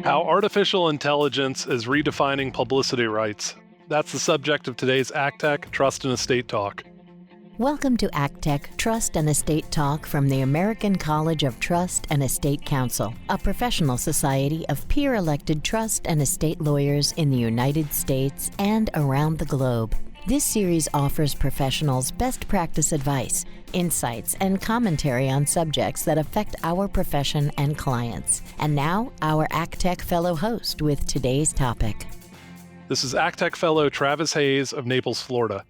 How artificial intelligence is redefining publicity rights. That's the subject of today's ACTEC Trust and Estate Talk. Welcome to ACTEC Trust and Estate Talk from the American College of Trust and Estate Counsel, a professional society of peer-elected trust and estate lawyers in the United States and around the globe. This series offers professionals best practice advice, insights, and commentary on subjects that affect our profession and clients. And now, our ACTEC Fellow host with today's topic. This is ACTEC Fellow Travis Hayes of Naples, Florida.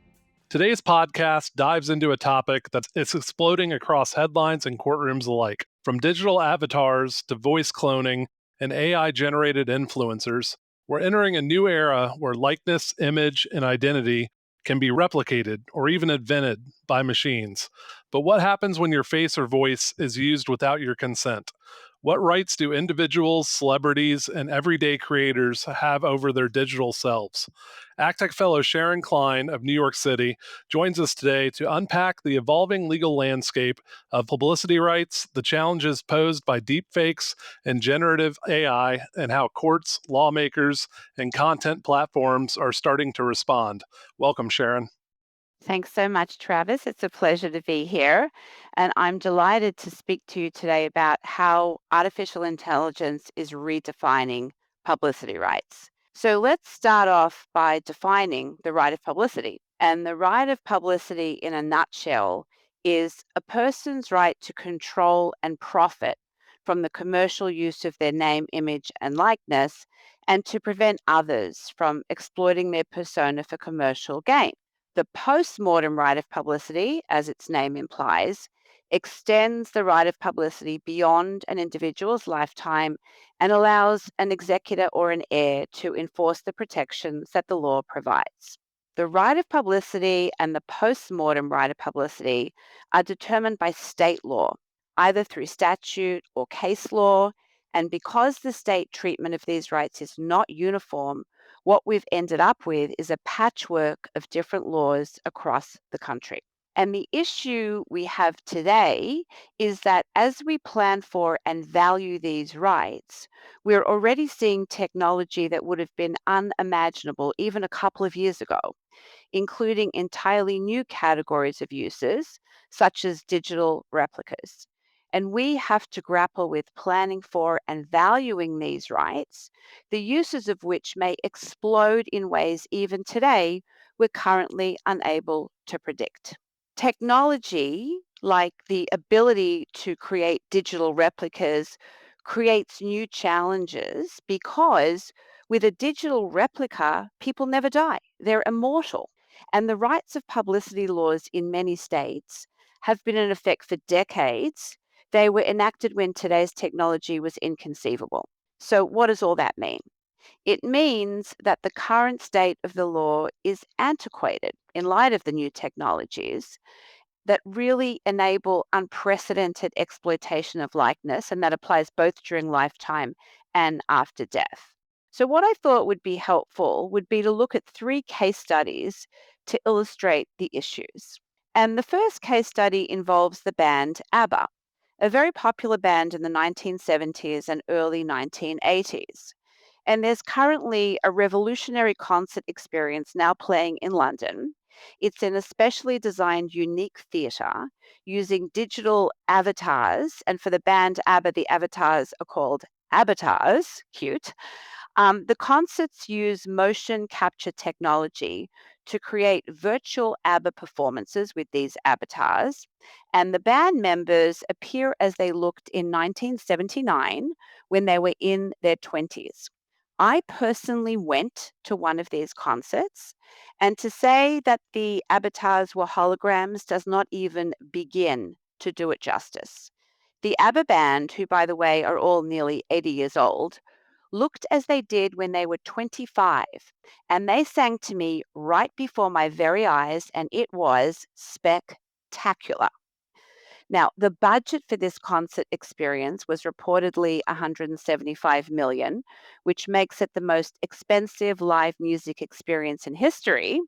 Today's podcast dives into a topic that's exploding across headlines and courtrooms alike. From digital avatars to voice cloning and AI-generated influencers, we're entering a new era where likeness, image, and identity can be replicated or even invented by machines. But what happens when your face or voice is used without your consent? What rights do individuals, celebrities, and everyday creators have over their digital selves? ACTEC Fellow Sharon Klein of New York City joins us today to unpack the evolving legal landscape of publicity rights, the challenges posed by deepfakes and generative AI, and how courts, lawmakers, and content platforms are starting to respond. Welcome, Sharon. Thanks so much, Travis. It's a pleasure to be here. And I'm delighted to speak to you today about how artificial intelligence is redefining publicity rights. So let's start off by defining the right of publicity. And the right of publicity, in a nutshell, is a person's right to control and profit from the commercial use of their name, image, and likeness, and to prevent others from exploiting their persona for commercial gain. The post-mortem right of publicity, as its name implies, extends the right of publicity beyond an individual's lifetime and allows an executor or an heir to enforce the protections that the law provides. The right of publicity and the post-mortem right of publicity are determined by state law, either through statute or case law, and because the state treatment of these rights is not uniform, what we've ended up with is a patchwork of different laws across the country. And the issue we have today is that as we plan for and value these rights, we're already seeing technology that would have been unimaginable even a couple of years ago, including entirely new categories of uses, such as digital replicas. And we have to grapple with planning for and valuing these rights, the uses of which may explode in ways even today we're currently unable to predict. Technology, like the ability to create digital replicas, creates new challenges because with a digital replica, people never die. They're immortal. And the rights of publicity laws in many states have been in effect for decades. They were enacted when today's technology was inconceivable. So what does all that mean? It means that the current state of the law is antiquated in light of the new technologies that really enable unprecedented exploitation of likeness, and that applies both during lifetime and after death. So what I thought would be helpful would be to look at 3 case studies to illustrate the issues. And the first case study involves the band ABBA, a very popular band in the 1970s and early 1980s. And there's currently a revolutionary concert experience now playing in London. It's an especially designed unique theatre using digital avatars. And for the band ABBA, the avatars are called ABBAtars. Cute. The concerts use motion capture technology to create virtual ABBA performances with these avatars, and the band members appear as they looked in 1979 when they were in their 20s. I personally went to one of these concerts, and to say that the avatars were holograms does not even begin to do it justice. The ABBA band, who by the way are all nearly 80 years old, looked as they did when they were 25, and they sang to me right before my very eyes, and it was spectacular. Now, the budget for this concert experience was reportedly $175 million, which makes it the most expensive live music experience in history.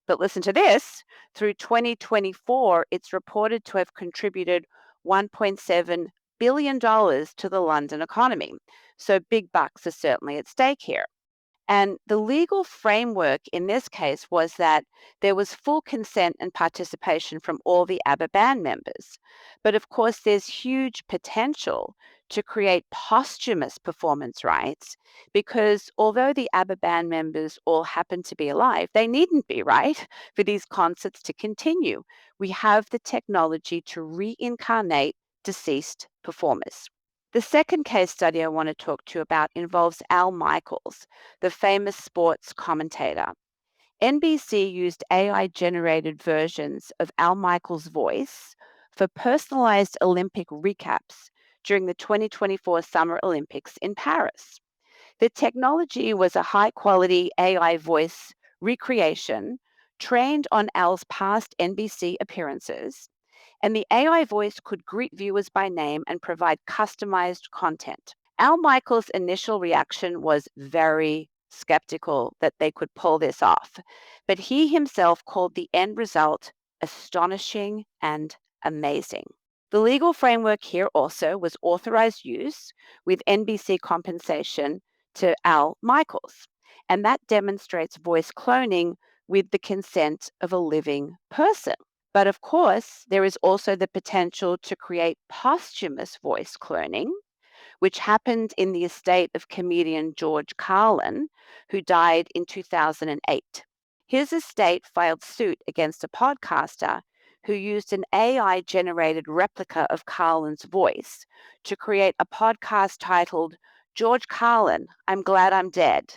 But listen to this, through 2024, it's reported to have contributed $1.7 billion to the London economy. So big bucks are certainly at stake here. And the legal framework in this case was that there was full consent and participation from all the ABBA band members. But of course, there's huge potential to create posthumous performance rights because although the ABBA band members all happen to be alive, they needn't be, right, for these concerts to continue. We have the technology to reincarnate deceased performers. The second case study I want to talk to you about involves Al Michaels, the famous sports commentator. NBC used AI generated versions of Al Michaels' voice for personalized Olympic recaps during the 2024 Summer Olympics in Paris. The technology was a high quality AI voice recreation trained on Al's past NBC appearances, and the AI voice could greet viewers by name and provide customized content. Al Michaels' initial reaction was very skeptical that they could pull this off, but he himself called the end result astonishing and amazing. The legal framework here also was authorized use with NBC compensation to Al Michaels, and that demonstrates voice cloning with the consent of a living person. But of course, there is also the potential to create posthumous voice cloning, which happened in the estate of comedian George Carlin, who died in 2008. His estate filed suit against a podcaster who used an AI generated replica of Carlin's voice to create a podcast titled George Carlin, I'm Glad I'm Dead.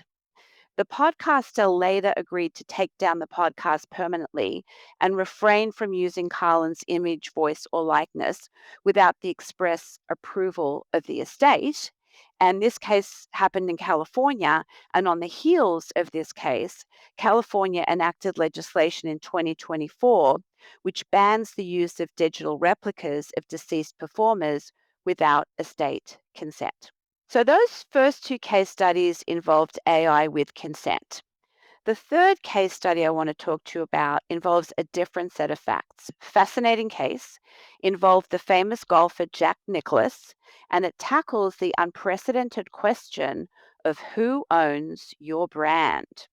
The podcaster later agreed to take down the podcast permanently and refrain from using Carlin's image, voice, or likeness without the express approval of the estate. And this case happened in California. And on the heels of this case, California enacted legislation in 2024, which bans the use of digital replicas of deceased performers without estate consent. So those first two case studies involved AI with consent. The third case study I want to talk to you about involves a different set of facts. Fascinating case, involved the famous golfer Jack Nicklaus, and it tackles the unprecedented question of who owns your brand.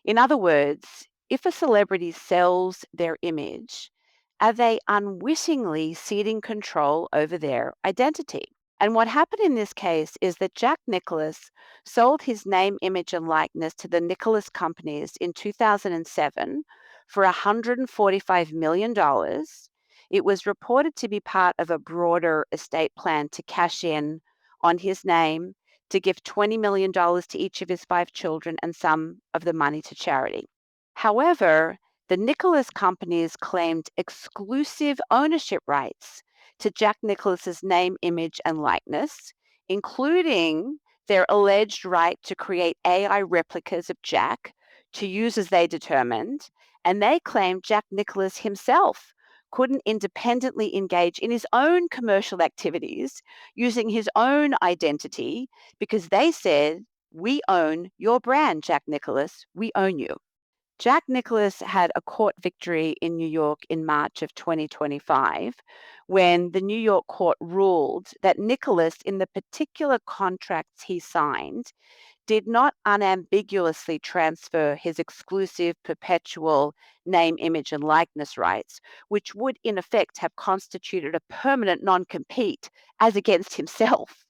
In other words, if a celebrity sells their image, are they unwittingly ceding control over their identity? And what happened in this case is that Jack Nicklaus sold his name, image, and likeness to the Nicholas companies in 2007 for $145 million. It was reported to be part of a broader estate plan to cash in on his name, to give $20 million to each of his 5 children and some of the money to charity. However, the Nicholas companies claimed exclusive ownership rights to Jack Nicklaus's name, image, and likeness, including their alleged right to create AI replicas of Jack to use as they determined, and they claimed Jack Nicklaus himself couldn't independently engage in his own commercial activities using his own identity because they said, we own your brand, Jack Nicklaus, we own you. Jack Nicklaus had a court victory in New York in March of 2025 when the New York court ruled that Nicklaus, in the particular contracts he signed, did not unambiguously transfer his exclusive perpetual name, image, and likeness rights, which would in effect have constituted a permanent non-compete as against himself.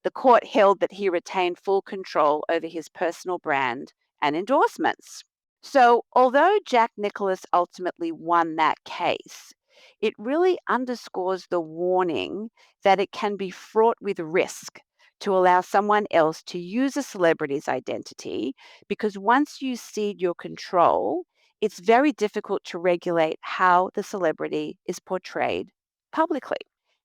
The court held that he retained full control over his personal brand and endorsements. So, although Jack Nicklaus ultimately won that case, it really underscores the warning that it can be fraught with risk to allow someone else to use a celebrity's identity, because once you cede your control, it's very difficult to regulate how the celebrity is portrayed publicly.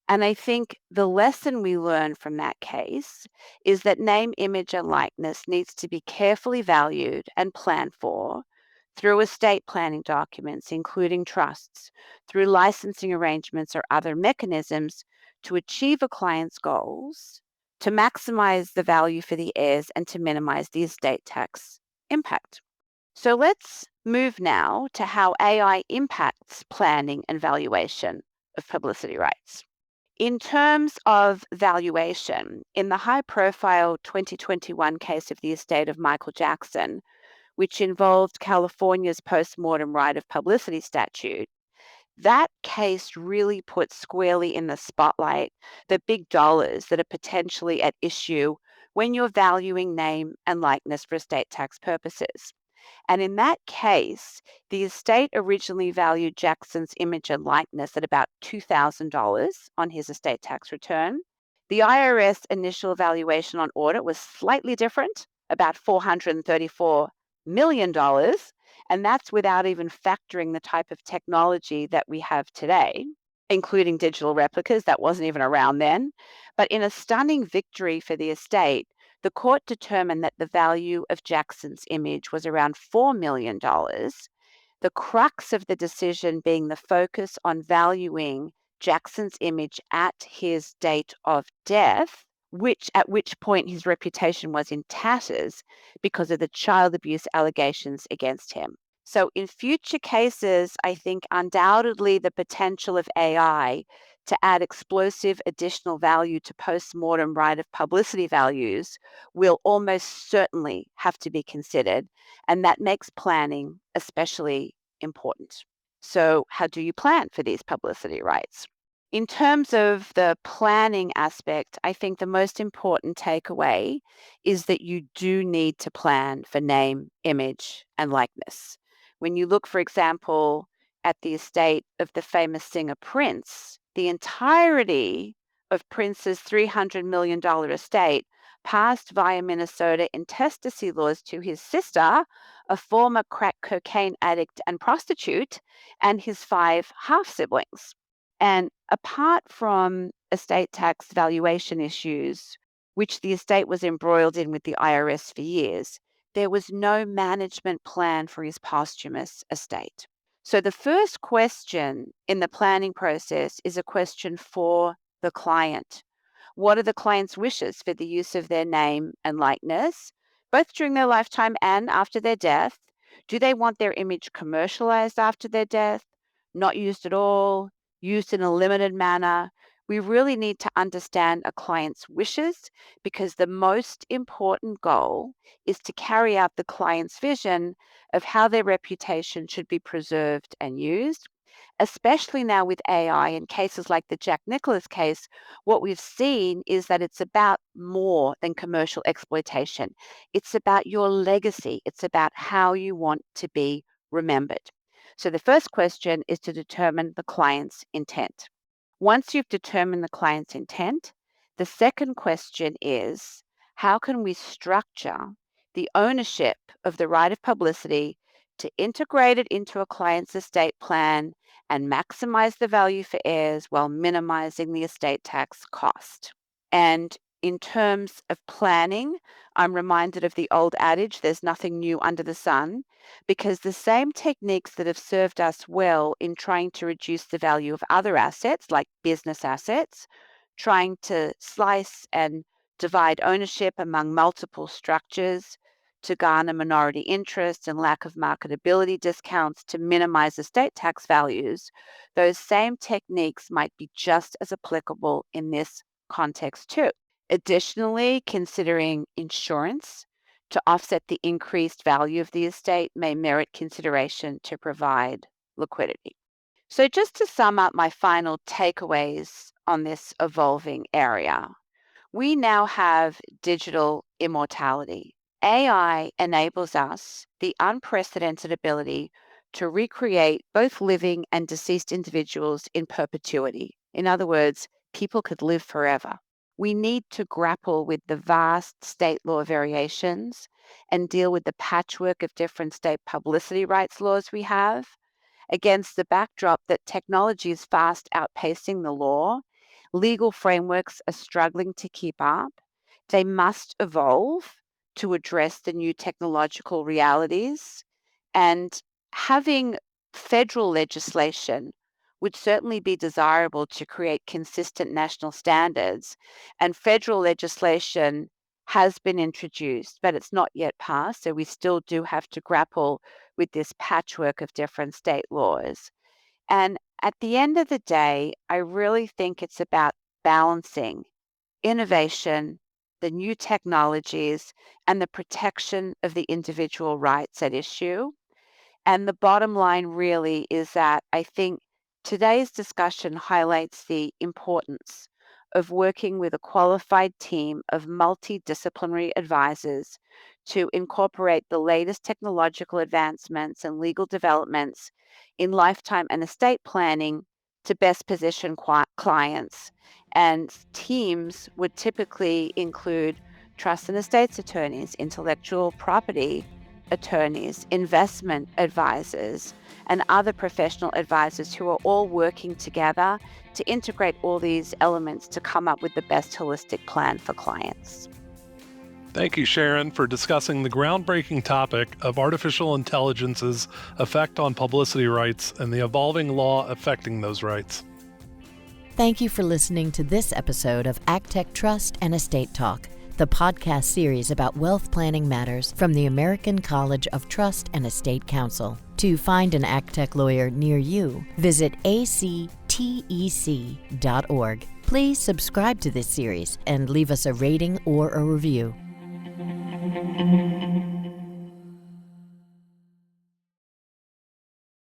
And I think the lesson we learn from that case is that name, image, and likeness needs to be carefully valued and planned for through estate planning documents, including trusts, through licensing arrangements or other mechanisms to achieve a client's goals, to maximize the value for the heirs, and to minimize the estate tax impact. So let's move now to how AI impacts planning and valuation of publicity rights. In terms of valuation, in the high-profile 2021 case of the estate of Michael Jackson, which involved California's post-mortem right of publicity statute, that case really put squarely in the spotlight the big dollars that are potentially at issue when you're valuing name and likeness for estate tax purposes. And in that case, the estate originally valued Jackson's image and likeness at about $2,000 on his estate tax return. The IRS initial valuation on audit was slightly different, about $434 million, dollars, and that's without even factoring the type of technology that we have today, including digital replicas that wasn't even around then. But in a stunning victory for the estate, the court determined that the value of Jackson's image was around $4 million, the crux of the decision being the focus on valuing Jackson's image at his date of death, at which point his reputation was in tatters because of the child abuse allegations against him. So in future cases, I think undoubtedly the potential of AI to add explosive additional value to post-mortem right of publicity values will almost certainly have to be considered, and that makes planning especially important. So how do you plan for these publicity rights? In terms of the planning aspect, I think the most important takeaway is that you do need to plan for name, image, and likeness. When you look, for example, at the estate of the famous singer Prince, the entirety of Prince's $300 million estate passed via Minnesota intestacy laws to his sister, a former crack cocaine addict and prostitute, and his 5 half siblings. And apart from estate tax valuation issues, which the estate was embroiled in with the IRS for years, there was no management plan for his posthumous estate. So the first question in the planning process is a question for the client. What are the client's wishes for the use of their name and likeness, both during their lifetime and after their death? Do they want their image commercialized after their death, not used at all, used in a limited manner? We really need to understand a client's wishes because the most important goal is to carry out the client's vision of how their reputation should be preserved and used. Especially now with AI in cases like the Jack Nicklaus case, what we've seen is that it's about more than commercial exploitation. It's about your legacy. It's about how you want to be remembered. So the first question is to determine the client's intent. Once you've determined the client's intent, the second question is, how can we structure the ownership of the right of publicity to integrate it into a client's estate plan and maximize the value for heirs while minimizing the estate tax cost? And in terms of planning, I'm reminded of the old adage, there's nothing new under the sun, because the same techniques that have served us well in trying to reduce the value of other assets, like business assets, trying to slice and divide ownership among multiple structures to garner minority interest and lack of marketability discounts to minimize estate tax values, those same techniques might be just as applicable in this context too. Additionally, considering insurance to offset the increased value of the estate may merit consideration to provide liquidity. So just to sum up my final takeaways on this evolving area, we now have digital immortality. AI enables us the unprecedented ability to recreate both living and deceased individuals in perpetuity. In other words, people could live forever. We need to grapple with the vast state law variations and deal with the patchwork of different state publicity rights laws we have against the backdrop that technology is fast outpacing the law. Legal frameworks are struggling to keep up. They must evolve to address the new technological realities. And having federal legislation would certainly be desirable to create consistent national standards. And federal legislation has been introduced, but it's not yet passed. So we still do have to grapple with this patchwork of different state laws. And at the end of the day, I really think it's about balancing innovation, the new technologies, and the protection of the individual rights at issue. And the bottom line really is that I think today's discussion highlights the importance of working with a qualified team of multidisciplinary advisors to incorporate the latest technological advancements and legal developments in lifetime and estate planning to best position clients. And teams would typically include trust and estates attorneys, intellectual property attorneys, investment advisors, and other professional advisors who are all working together to integrate all these elements to come up with the best holistic plan for clients. Thank you, Sharon, for discussing the groundbreaking topic of artificial intelligence's effect on publicity rights and the evolving law affecting those rights. Thank you for listening to this episode of ACTEC Trust and Estate Talk, the podcast series about wealth planning matters from the American College of Trust and Estate Counsel. To find an ACTEC lawyer near you, visit actec.org. Please subscribe to this series and leave us a rating or a review.